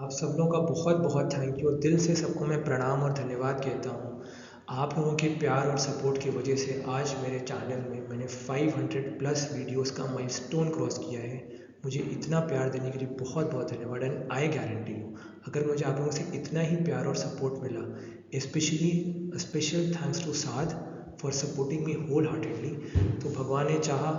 आप सब लोगों का बहुत बहुत थैंक यू। दिल से सबको मैं प्रणाम और धन्यवाद कहता हूँ। आप लोगों के प्यार और सपोर्ट की वजह से आज मेरे चैनल में मैंने 500 प्लस वीडियोस का माइलस्टोन क्रॉस किया है। मुझे इतना प्यार देने के लिए बहुत बहुत धन्यवाद। एंड आई गारंटी यू, अगर मुझे आप लोगों से इतना ही प्यार और सपोर्ट मिला, specially special thanks to Sadh for supporting me wholeheartedly, तो भगवान ने चाहा,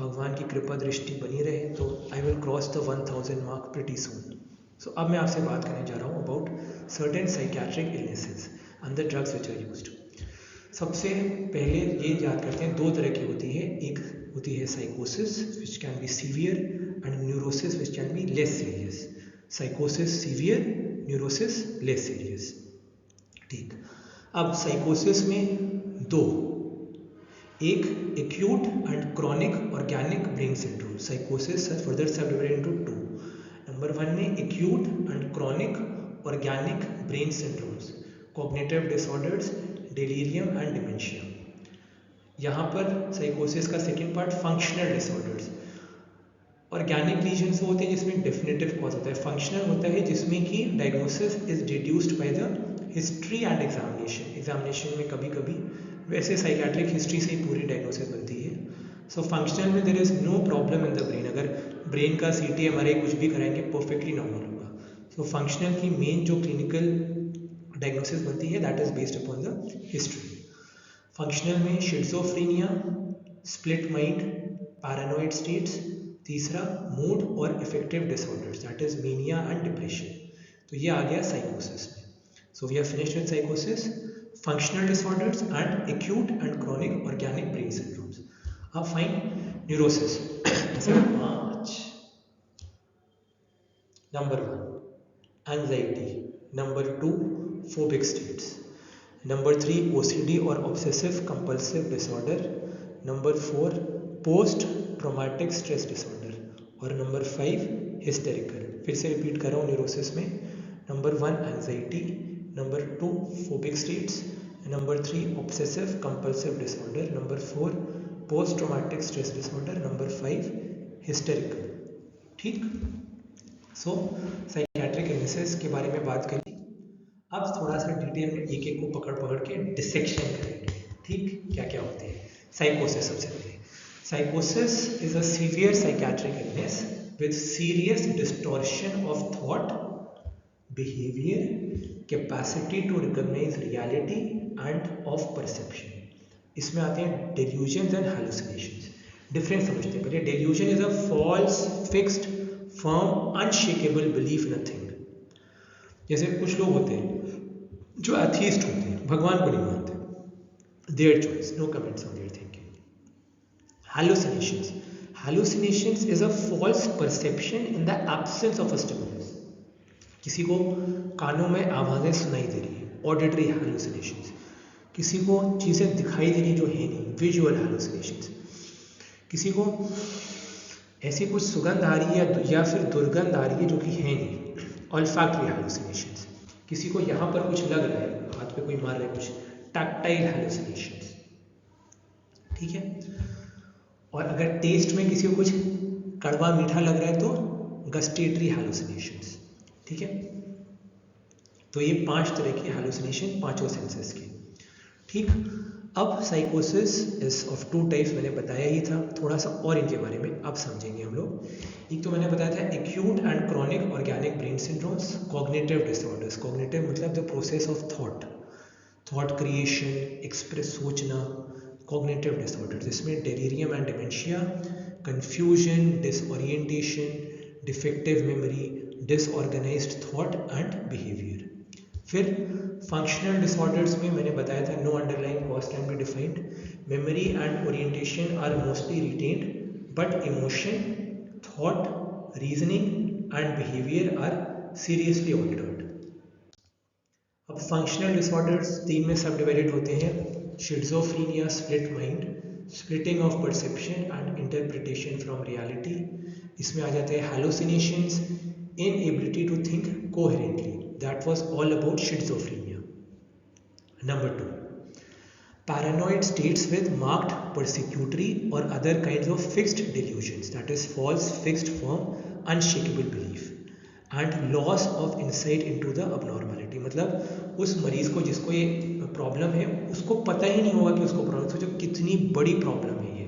भगवान की कृपा दृष्टि बनी रहे तो I will cross the 1000 mark pretty soon. So अब मैं आपसे बात करने जा रहा हूँ about certain psychiatric illnesses and the drugs which are used. सबसे पहले ये याद करते हैं, दो तरह की होती है। एक होती है साइकोसिस which can be severe and neurosis which can be less serious. साइकोसिस सीवियर, न्यूरोसिस लेस सीरियस। ठीक, अब साइकोसिस में दो, एक acute and chronic organic brain syndrome. साइकोसिस further sub divided into two. Number 1 में acute and chronic organic brain syndromes, cognitive disorders, delirium and dementia. यहाँ पर साइकोसिस का second part functional disorders. Organic lesions होते हैं जिसमें डेफिनेटिव कॉज होता है। फंक्शनल होता है जिसमें कि diagnosis is deduced by the history and examination. Examination में कभी कभी, वैसे साइकेट्रिक हिस्ट्री से ही पूरी डायग्नोसिस बनती है। सो फंक्शनल में there is no problem in the brain. अगर ब्रेन का CT MRI कुछ भी कराएंगे परफेक्टली नॉर्मल होगा। सो फंक्शनल की मेन जो क्लिनिकल डायग्नोसिस बनती है that is based upon the history. Functional में schizophrenia, split mind, paranoid states, तीसरा मूड और effective disorders that is mania and depression. तो ये आ गया साइकोसिस में। So we have finished with साइकोसिस, functional disorders and acute and chronic organic brain syndromes. अब fine neurosis. Number 1 anxiety, number 2 phobic states, number 3 OCD और obsessive compulsive disorder, number 4 post traumatic stress disorder और number 5 hysterical. फिर से repeat कर रहा हूँ neurosis में। Number 1 anxiety, number 2 phobic states, number 3 obsessive compulsive disorder, number 4 post traumatic stress disorder, number 5 hysterical. ठीक, so psychiatric illnesses के बारे में बात करी। अब थोड़ा सा डिटेल में एक एक को पकड़ पकड़ के डिसेक्शन करेंगे। ठीक, क्या क्या होते हैं। साइकोसिस सबसे पहले। साइकोसिस is a severe psychiatric illness with serious distortion of thought, behaviour, capacity to recognise reality and of perception. इसमें आते हैं डेल्यूजन्स एंड हैलुसिनेशंस। डिफरेंस समझते हैं पहले। Delusion is a false fixed firm unshakeable belief in a thing. जैसे कुछ लोग होते हैं जो एथीस्ट होते हैं, भगवान को नहीं मानते, their choice, no comments on their thinking. Hallucinations, hallucinations is a false perception in the absence of a stimulus. किसी को कानों में आवाज़ें सुनाई दे रही है, ऑडिटरी हैलुसिनेशंस। किसी को चीज़ें दिखाई दे रही जो है नहीं, विजुअल हैलुसिनेशंस। किसी को ऐसी कुछ सुगंध आ रही है या फिर दुर्गंध आ रही है जो कि है नहीं, ऑल्फैक्टरी हैलुसिनेशंस। किसी को यहाँ पर कुछ लग रहा है, हाथ पे कोई मार रहा है कुछ, टैक्टाइल हैलुसिनेशंस। ठीक है, और अगर टेस्ट में किसी को कुछ कड़वा मीठा लग रहा है तो गस्टेटरी हैलुसिनेशंस। ठीक है, तो ये 5 तरह की हैलुसिनेशन, पांचों सेंसेस की। ठीक, अब साइकोसिस इज ऑफ 2 टाइप्स मैंने बताया ही था, थोड़ा सा और इनके बारे में अब समझेंगे हम लोग। एक तो मैंने बताया था acute and chronic organic brain syndromes, cognitive disorders. Cognitive मतलब the process of thought, thought creation, express सोचना, कॉग्निटिव डिसऑर्डर्स। इसमें delirium and dementia, confusion, disorientation, defective memory, disorganised thought and behaviour. फिर फंक्शनल डिसऑर्डर्स में मैंने बताया था no underlying cause can be defined, memory and orientation are mostly retained but emotion, thought, reasoning and behaviour are seriously altered. अब functional disorders 3 में सब divided होते हैं। Schizophrenia, split mind, splitting of perception and interpretation from reality. इसमें आ जाते हैं hallucinations, inability to think coherently, that was all about schizophrenia. Number 2, paranoid states with marked persecutory or other kinds of fixed delusions, that is false fixed firm unshakable belief. And loss of insight into the abnormality, मतलब उस मरीज़ को जिसको ये problem है उसको पता ही नहीं होगा कि उसको प्रॉब्लम, सोचो कितनी बड़ी प्रॉब्लम है ये।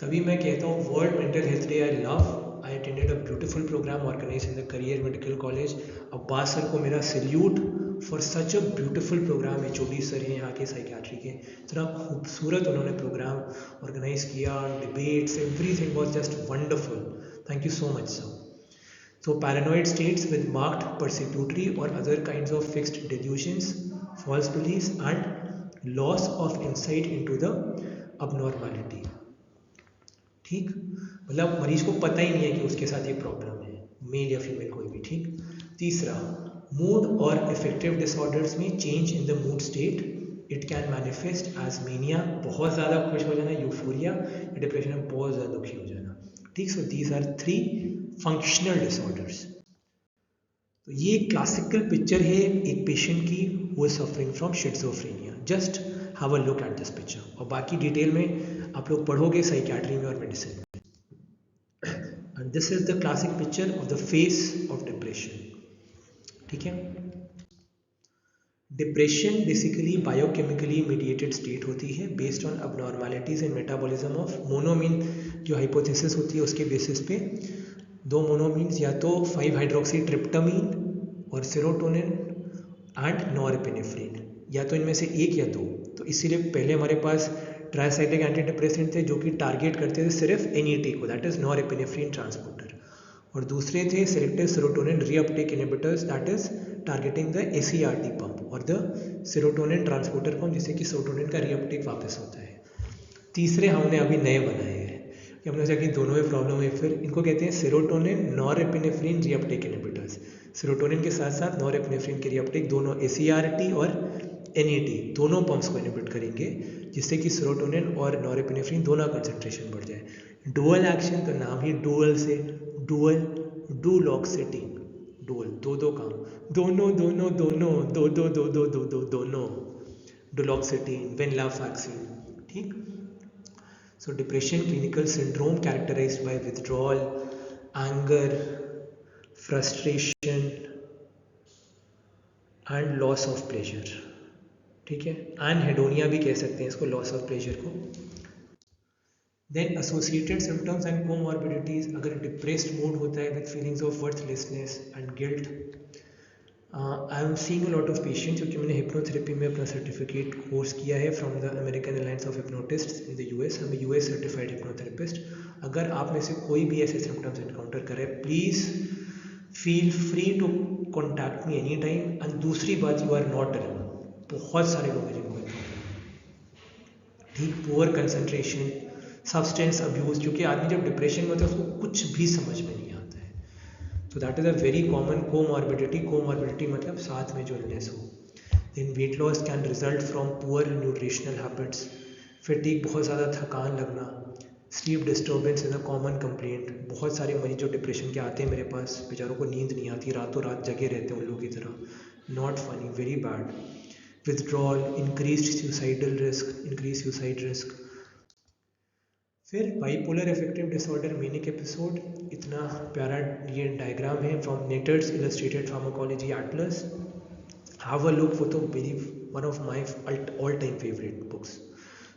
तभी मैं कहता हूँ world mental health day I love, I attended a beautiful programme organise in the Career Medical College. Abbas sir को मेरा salute for such a beautiful programme. HOD sir हैं यहाँ के साइकियाट्री के, इतना खूबसूरत उन्होंने प्रोग्राम ऑर्गेनाइज किया, debates, everything was just wonderful. Thank you so much sir. So paranoid states with marked persecutory or other kinds of fixed delusions, false beliefs and loss of insight into the abnormality। ठीक, मतलब मरीज को पता ही नहीं है कि उसके साथ ये प्रॉब्लम है, मेल या फीमेल कोई भी। ठीक। तीसरा, मूड और इफेक्टिव डिसऑर्डर्स में change in the mood state, it can manifest as mania, बहुत ज़्यादा खुश हो जाना, यूफोरिया, डिप्रेशन में बहुत ज़्यादा दुखी हो जाना। ठीक। So these are 3 functional disorders. तो ये क्लासिकल पिक्चर है एक पेशेंट की who is suffering from schizophrenia. Just have a look at this picture, और बाकी डिटेल में आप लोग पढ़ोगे साइकियाट्री में और मेडिसिन में। And this is the classic picture of the face of depression. ठीक है। Depression basically biochemically mediated state होती है based on abnormalities in metabolism of monoamine, जो हाइपोथेसिस होती है उसके बेसिस पे 2 मोनोमीन्स, या तो 5 हाइड्रोक्सी ट्रिप्टामीन और सेरोटोनिन एंड नॉरएपिनेफ्रिन, या तो इनमें से एक या दो। तो इसीलिए पहले हमारे पास ट्राइसाइक्लिक एंटी डिप्रेसेंट थे जो कि टारगेट करते थे सिर्फ NET को, दैट इज नॉरएपिनेफ्रिन ट्रांसपोर्टर, और दूसरे थे selective serotonin reuptake inhibitors, that is targeting the ACRT pump और द सेरोटोनिन ट्रांसपोर्टर पंप, जिससे कि सेरोटोनिन का रीअपटेक वापस होता है। तीसरे हमने अभी नए बनाए हैं कि हमने सोचा कि दोनों में प्रॉब्लम है, फिर इनको कहते हैं serotonin norepinephrine reuptake inhibitors. Serotonin के साथ साथ नॉरएपिनेफ्रिन के रीअपटेक दोनों ACRT और NET दोनों पंप्स को इनहिबिट करेंगे, जिससे कि सेरोटोनिन और नॉरएपिनेफ्रिन दोनों कंसंट्रेशन बढ़ जाए। डुअल एक्शन का नाम ही डुअल से, डुअल डुलॉक्सिटिन, डुअल दो काम, दोनों दोनों दोनों दो दो दो दो दो दो दोनों, डुलॉक्सिटिन, वेनलाफैक्सिन। ठीक। So depression clinical syndrome characterized by withdrawal, anger, frustration and loss of pleasure। ठीक है। एनहेडोनिया भी कह सकते हैं इसको, लॉस ऑफ प्लेजर को। Then associated symptoms and comorbidities, अगर डिप्रेस्ड मूड होता है with feelings of worthlessness and guilt. I am seeing a lot of patients, क्योंकि मैंने हिप्नोथेरेपी में अपना सर्टिफिकेट कोर्स किया है from the American Alliance of Hypnotists in the US। हम US सर्टिफाइड हिप्नोथेरेपिस्ट। अगर आप में से कोई भी ऐसे सिम्टम्स एनकाउंटर करे, please feel free to contact me any time. And दूसरी बात, यू आर नॉट अलोन, बहुत सारे लोग हैं जिनको ठीक, पुअर कंसंट्रेशन, सब्सटेंस अब्यूज, क्योंकि आदमी जब डिप्रेशन में होता है उसको कुछ भी समझ में नहीं आता है। So that is a very common comorbidity। Comorbidity मतलब साथ में जो illness हो। Then weight loss can result from poor nutritional habits, fatigue, बहुत ज़्यादा थकान लगना, sleep disturbance is a common complaint। बहुत सारे मरीज जो डिप्रेशन के आते हैं मेरे पास, बेचारों को नींद नहीं आती, रातों रात जगे रहते हैं उन लोगों की तरह, not funny, very bad। Withdrawal, increased suicidal risk, increased suicide risk। फिर bipolar affective disorder manic episode, इतना प्यारा ये डायग्राम है from Netter's illustrated pharmacology atlas. Have a look, वो तो very one of my all time favourite books.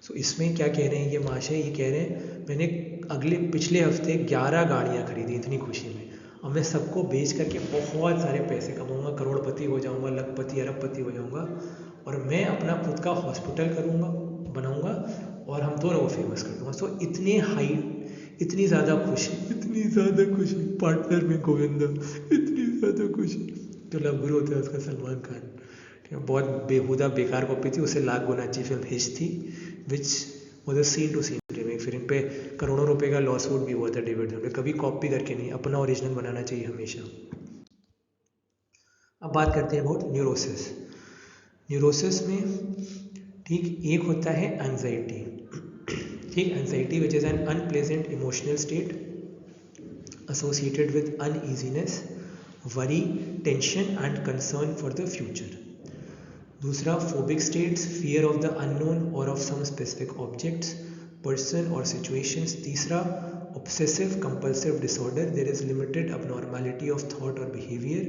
So इसमें क्या कह रहे हैं ये महाशय, ये कह रहे हैं मैंने पिछले हफ्ते 11 गाड़ियाँ खरीदी इतनी खुशी में, और मैं सबको बेच करके बहुत सारे पैसे कमाऊँगा, करोड़पति हो जाऊँगा, लखपति अरबपति हो जाऊँगा, और मैं अपना खुद का हॉस्पिटल करूँगा, बनाऊँगा, और हम दोनों को फेमस कर दूँगा। सो इतने हाई, इतनी ज़्यादा खुशी पार्टनर में गोविंदा, इतनी ज़्यादा खुशी। जो लव गुरु होता है उसका सलमान खान, ठीक है, बहुत बेहुदा बेकार कॉपी थी, उससे लाख गुना अच्छी फिल्म हिच थी, which was a scene to scene remake. फिर इन पे करोड़ों रुपए का लॉस वुड भी हुआ था डेविड ने, कभी कॉपी करके नहीं, अपना ओरिजिनल बनाना चाहिए हमेशा। अब बात करते हैं अबाउट न्यूरोसिस। न्यूरोसिस में ठीक एक होता है एंजाइटी। ठीक, anxiety which is an unpleasant emotional state associated with uneasiness, worry, tension and concern for the future। दूसरा, phobic states, fear of the unknown or of some specific objects, person or situations। तीसरा, obsessive compulsive disorder, there is limited abnormality of thought or behavior,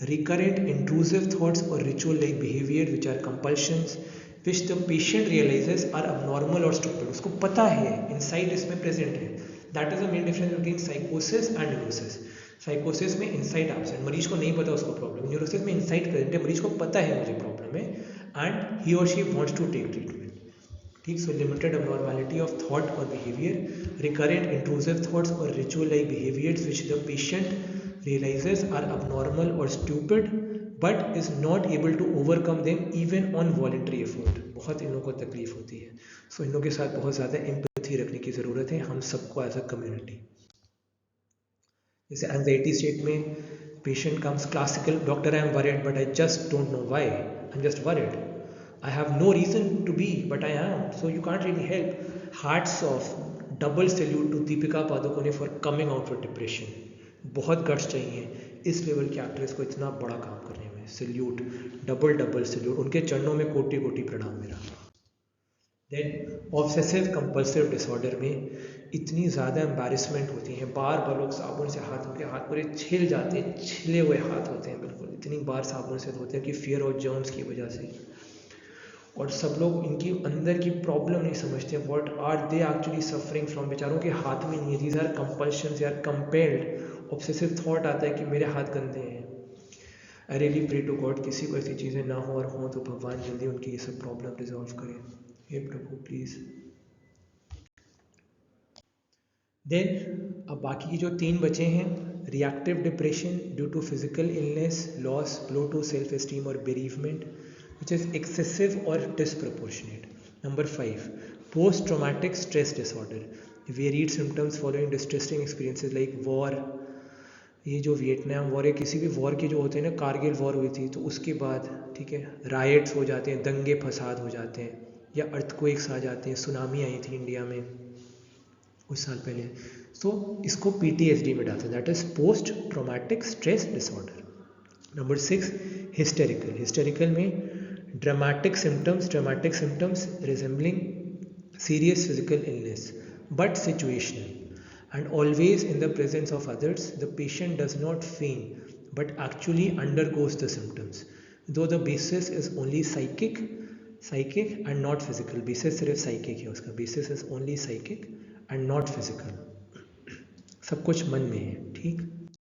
recurrent intrusive thoughts or ritual like behavior which are compulsions which the patient realizes are abnormal or stupid. उसको पता है, insight इसमें present है. That is the main difference between psychosis and neurosis. साइकोसिस में insight absent, मरीज को नहीं पता उसको प्रॉब्लम. न्यूरोसिस में इनसाइट प्रेजेंट है, मरीज को पता है मुझे प्रॉब्लम है एंड ही और she wants to take treatment. ठीक. So limited abnormality of thought or behavior, recurrent intrusive thoughts or ritual like behaviors which the patient realizes are abnormal or stupid but is not able to overcome them even on voluntary effort. बहुत इन लोगों को तकलीफ होती है. सो इन लोगों के साथ बहुत ज़्यादा एम्पैथी रखने की ज़रूरत है हम सबको एज अ कम्युनिटी. जैसे एंजाइटी स्टेट में patient comes classical, doctor I am worried but I just don't know why, I am just worried, I have no reason to be but I am, so you can't really help. Hats off, double salute to Deepika Padukone for coming out of depression. बहुत guts चाहिए इस level की actress को इतना बड़ा काम करने में. सैल्यूट, डबल सैल्यूट, उनके चरणों में कोटि कोटि प्रणाम मेरा. देन ऑब्सेसिव कंपल्सिव डिसऑर्डर में इतनी ज़्यादा एम्बैरेसमेंट होती है, बार बार लोग साबुन से हाथ, उनके हाथ पूरे छिल जाते हैं, छिले हुए हाथ होते हैं बिल्कुल, इतनी बार साबुन से धोते हैं कि फियर और जर्म्स की वजह से. और सब लोग इनकी अंदर की प्रॉब्लम नहीं समझते, what are they actually suffering from. बेचारों के हाथ में नहीं है, दीज आर कंपल्शंस, यार कंपेल्ड. ऑब्सेसिव थॉट आता है कि मेरे हाथ गंदे हैं. I really pray to God किसी को ऐसी चीज़ें ना हो, और हो तो भगवान जल्दी उनकी ये सब प्रॉब्लम रिजॉल्व करें. हे प्रभु प्लीज़. देन अब बाकी की जो 3 बचे हैं, reactive depression due to physical illness, loss, low to self esteem और बेरीवमेंट विच इज़ एक्सेसिव और disproportionate. Number 5, post traumatic stress disorder, varied symptoms following distressing experiences like war. ये जो वियतनाम वॉर या किसी भी वॉर के जो होते हैं ना, कारगिल वॉर हुई थी तो उसके बाद, ठीक है, राइट्स हो जाते हैं, दंगे फसाद हो जाते हैं, या अर्थक्वेक्स आ जाते हैं, सुनामी आई थी इंडिया में कुछ साल पहले. सो इसको PTSD में डालते हैं, that is post traumatic stress disorder. Number 6, hysterical में dramatic symptoms resembling serious physical illness but situational and always in the presence of others. The patient does not feign but actually undergoes the symptoms, though the basis is only psychic and not physical. basis सिर्फ psychic है, उसका basis is only psychic and not physical. सब कुछ मन में है. ठीक.